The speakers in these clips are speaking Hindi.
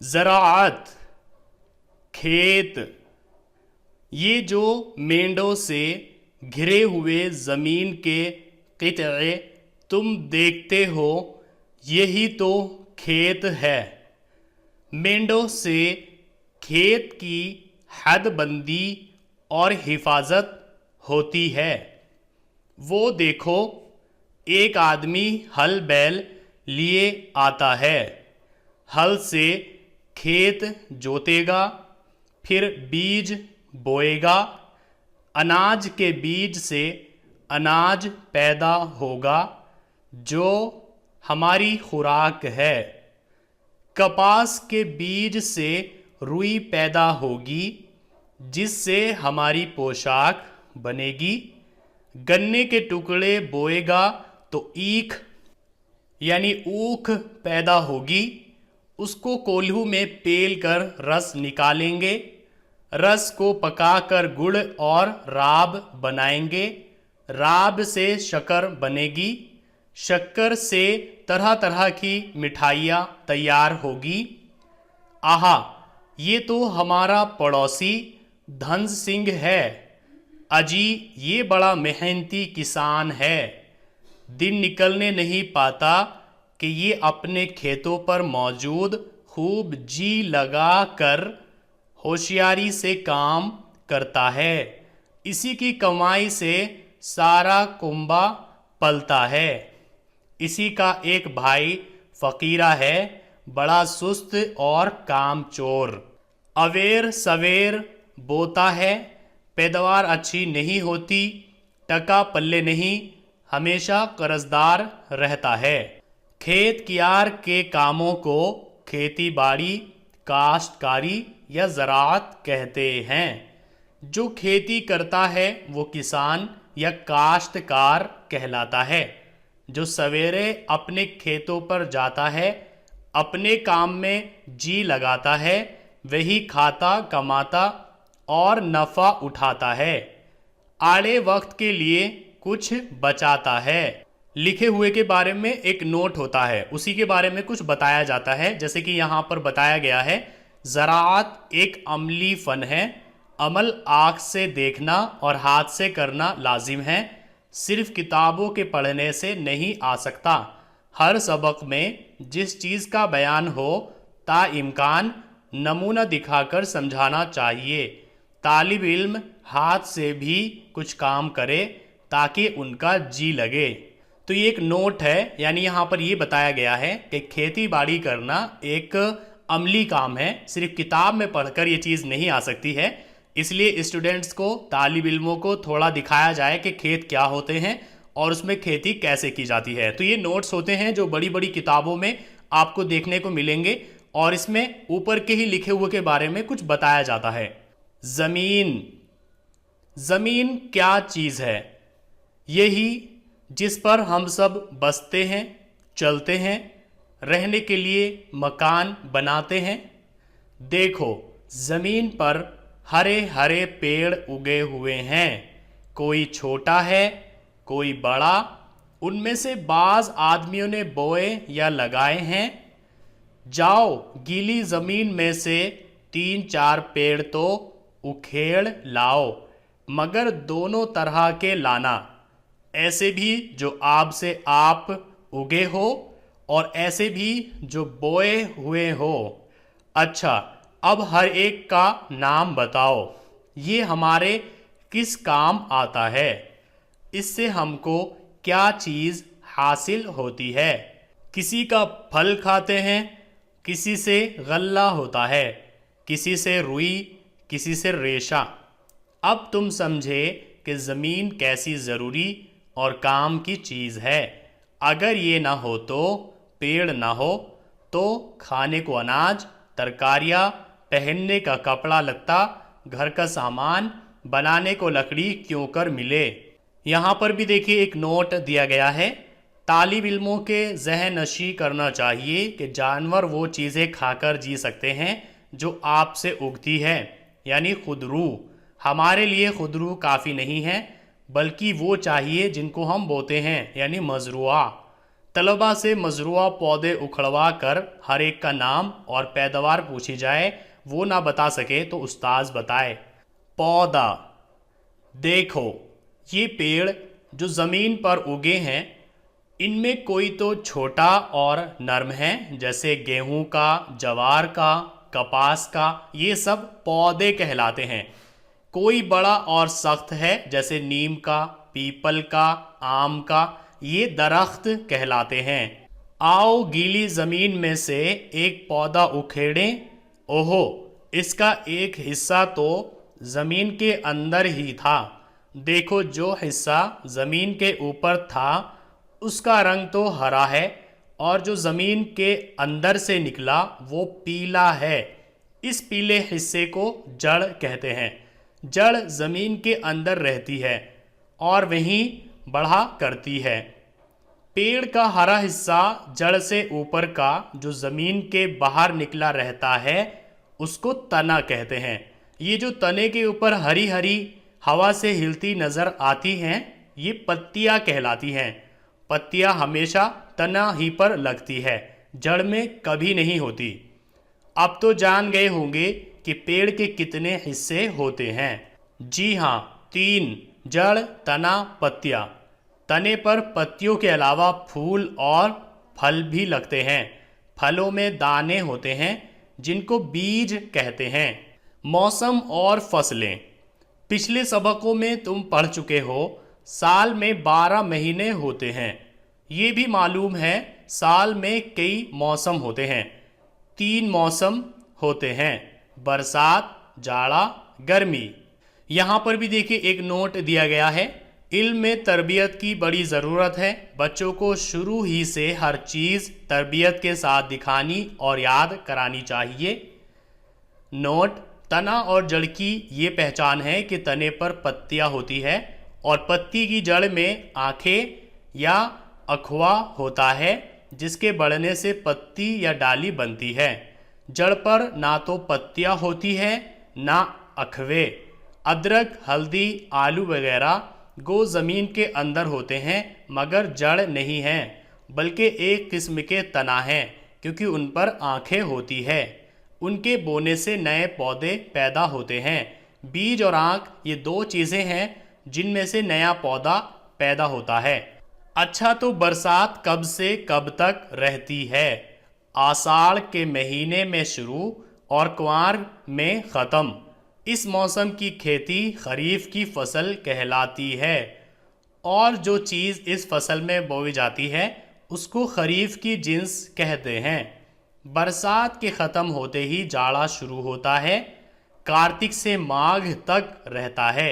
ज़राअत, खेत। ये जो मेंढों से घिरे हुए ज़मीन के क़ित्ए तुम देखते हो, यही तो खेत है। मेंढों से खेत की हदबंदी और हिफाजत होती है। वो देखो, एक आदमी हल बैल लिए आता है। हल से खेत जोतेगा, फिर बीज बोएगा। अनाज के बीज से अनाज पैदा होगा, जो हमारी खुराक है। कपास के बीज से रुई पैदा होगी, जिससे हमारी पोशाक बनेगी। गन्ने के टुकड़े बोएगा तो ईख यानी ऊख पैदा होगी। उसको कोल्हू में पेल कर रस निकालेंगे। रस को पकाकर गुड़ और राब बनाएंगे। राब से शक्कर बनेगी। शक्कर से तरह तरह की मिठाइयाँ तैयार होगी। आहा, ये तो हमारा पड़ोसी धन सिंह है। अजी, ये बड़ा मेहनती किसान है। दिन निकलने नहीं पाता कि ये अपने खेतों पर मौजूद खूब जी लगा कर होशियारी से काम करता है। इसी की कमाई से सारा कुंबा पलता है। इसी का एक भाई फ़कीरा है, बड़ा सुस्त और कामचोर। अवेर सवेर बोता है, पैदावार अच्छी नहीं होती, टका पल्ले नहीं, हमेशा कर्जदार रहता है। खेत कियार के कामों को खेती बाड़ी, काश्तकारी या ज़राअत कहते हैं। जो खेती करता है वो किसान या काश्तकार कहलाता है। जो सवेरे अपने खेतों पर जाता है, अपने काम में जी लगाता है, वही खाता कमाता और नफ़ा उठाता है। आड़े वक्त के लिए कुछ बचाता है। लिखे हुए के बारे में एक नोट होता है, उसी के बारे में कुछ बताया जाता है। जैसे कि यहाँ पर बताया गया है, ज़राअत एक अमली फ़न है। अमल आँख से देखना और हाथ से करना लाजिम है। सिर्फ किताबों के पढ़ने से नहीं आ सकता। हर सबक में जिस चीज़ का बयान हो, ताइम्कान नमूना दिखाकर समझाना चाहिए। तालिब इल्म हाथ से भी कुछ काम करे ताकि उनका जी लगे। तो ये एक नोट है, यानी यहाँ पर ये बताया गया है कि खेती बाड़ी करना एक अमली काम है। सिर्फ किताब में पढ़कर ये चीज़ नहीं आ सकती है। इसलिए स्टूडेंट्स को, तालिब इल्मों को थोड़ा दिखाया जाए कि खेत क्या होते हैं और उसमें खेती कैसे की जाती है। तो ये नोट्स होते हैं जो बड़ी बड़ी किताबों में आपको देखने को मिलेंगे, और इसमें ऊपर के ही लिखे हुए के बारे में कुछ बताया जाता है। ज़मीन। ज़मीन क्या चीज़ है? यही जिस पर हम सब बसते हैं, चलते हैं, रहने के लिए मकान बनाते हैं। देखो, ज़मीन पर हरे हरे पेड़ उगे हुए हैं। कोई छोटा है, कोई बड़ा। उनमें से बाज़ आदमियों ने बोए या लगाए हैं। जाओ, गीली ज़मीन में से 3-4 पेड़ तो उखेड़ लाओ, मगर दोनों तरह के लाना। ऐसे भी जो आप से आप उगे हो, और ऐसे भी जो बोए हुए हो। अच्छा, अब हर एक का नाम बताओ। ये हमारे किस काम आता है? इससे हमको क्या चीज़ हासिल होती है? किसी का फल खाते हैं, किसी से गल्ला होता है, किसी से रुई, किसी से रेशा। अब तुम समझे कि ज़मीन कैसी ज़रूरी और काम की चीज़ है। अगर ये ना हो तो, पेड़ ना हो तो खाने को अनाज, तरकारियाँ, पहनने का कपड़ा लत्ता, घर का सामान, बनाने को लकड़ी क्यों कर मिले। यहाँ पर भी देखिए एक नोट दिया गया है। तालिब इल्मों के जहन नशी करना चाहिए कि जानवर वो चीज़ें खाकर जी सकते हैं जो आपसे उगती है, यानी खुदरू। हमारे लिए खुदरू काफ़ी नहीं है, बल्कि वो चाहिए जिनको हम बोते हैं, यानी मजरुआ। तलबा से मजरूआ पौधे उखड़वा कर हर एक का नाम और पैदावार पूछी जाए, वो ना बता सके तो उस्ताद बताए। पौधा, देखो ये पेड़ जो ज़मीन पर उगे हैं, इनमें कोई तो छोटा और नरम है, जैसे गेहूं का, जवार का, कपास का, ये सब पौधे कहलाते हैं। कोई बड़ा और सख्त है, जैसे नीम का, पीपल का, आम का, ये दरख्त कहलाते हैं। आओ गीली ज़मीन में से एक पौधा उखेड़ें। ओहो, इसका एक हिस्सा तो ज़मीन के अंदर ही था। देखो जो हिस्सा ज़मीन के ऊपर था उसका रंग तो हरा है, और जो ज़मीन के अंदर से निकला वो पीला है। इस पीले हिस्से को जड़ कहते हैं। जड़ ज़मीन के अंदर रहती है और वहीं बढ़ा करती है। पेड़ का हरा हिस्सा जड़ से ऊपर का जो ज़मीन के बाहर निकला रहता है उसको तना कहते हैं। ये जो तने के ऊपर हरी हरी हवा से हिलती नज़र आती हैं, ये पत्तियाँ कहलाती हैं। पत्तियाँ हमेशा तना ही पर लगती है, जड़ में कभी नहीं होती। अब तो जान गए होंगे कि पेड़ के कितने हिस्से होते हैं। जी हाँ, 3, जड़, तना, पत्तियाँ। तने पर पत्तियों के अलावा फूल और फल भी लगते हैं। फलों में दाने होते हैं जिनको बीज कहते हैं। मौसम और फसलें। पिछले सबकों में तुम पढ़ चुके हो, साल में 12 महीने होते हैं। ये भी मालूम है साल में कई मौसम होते हैं। 3 मौसम होते हैं, बरसात, जाड़ा, गर्मी। यहाँ पर भी देखिए एक नोट दिया गया है। इल्म में तरबियत की बड़ी ज़रूरत है। बच्चों को शुरू ही से हर चीज़ तरबियत के साथ दिखानी और याद करानी चाहिए। नोट, तना और जड़ की ये पहचान है कि तने पर पत्तियाँ होती है और पत्ती की जड़ में आँखें या अखवा होता है, जिसके बढ़ने से पत्ती या डाली बनती है। जड़ पर ना तो पत्तियाँ होती है ना अखवे। अदरक, हल्दी, आलू वगैरह गो ज़मीन के अंदर होते हैं मगर जड़ नहीं है, बल्कि एक किस्म के तना हैं, क्योंकि उन पर आँखें होती है। उनके बोने से नए पौधे पैदा होते हैं। बीज और आँख ये 2 चीज़ें हैं जिनमें से नया पौधा पैदा होता है। अच्छा, तो बरसात कब से कब तक रहती है? आषाढ़ के महीने में शुरू और क्वार में ख़त्म। इस मौसम की खेती खरीफ की फसल कहलाती है, और जो चीज़ इस फसल में बोई जाती है उसको खरीफ की जिन्स कहते हैं। बरसात के ख़त्म होते ही जाड़ा शुरू होता है, कार्तिक से माघ तक रहता है।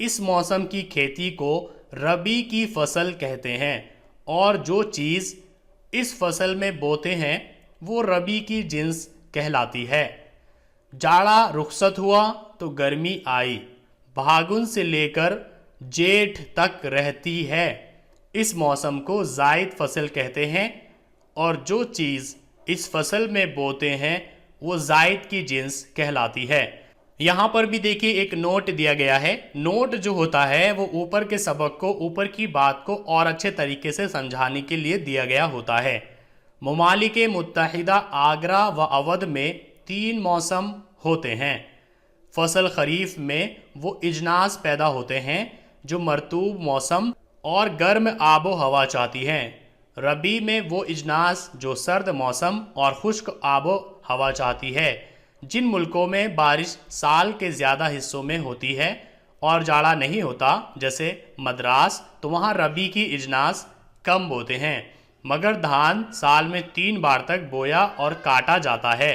इस मौसम की खेती को रबी की फसल कहते हैं, और जो चीज़ इस फसल में बोते हैं वो रबी की जिन्स कहलाती है। जाड़ा रुखसत हुआ तो गर्मी आई, फागुन से लेकर जेठ तक रहती है। इस मौसम को जायद फसल कहते हैं, और जो चीज़ इस फसल में बोते हैं वो जायद की जिन्स कहलाती है। यहाँ पर भी देखिए एक नोट दिया गया है। नोट जो होता है वो ऊपर के सबक को, ऊपर की बात को और अच्छे तरीके से समझाने के लिए दिया गया होता है। ममालिक मुत्तहिदा आगरा व अवध में 3 मौसम होते हैं। फसल खरीफ में वो इजनास पैदा होते हैं जो मरतूब मौसम और गर्म आबो हवा चाहती हैं। रबी में वो इजनास जो सर्द मौसम और खुश्क आबो हवा चाहती है। जिन मुल्कों में बारिश साल के ज़्यादा हिस्सों में होती है और जाड़ा नहीं होता, जैसे मद्रास, तो वहाँ रबी की इजनास कम बोते हैं, मगर धान साल में 3 बार तक बोया और काटा जाता है।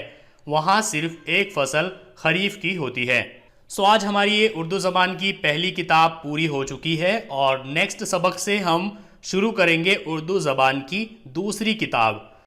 वहाँ सिर्फ एक फसल खरीफ की होती है। सो आज हमारी ये उर्दू ज़बान की पहली किताब पूरी हो चुकी है, और नेक्स्ट सबक से हम शुरू करेंगे उर्दू ज़बान की दूसरी किताब।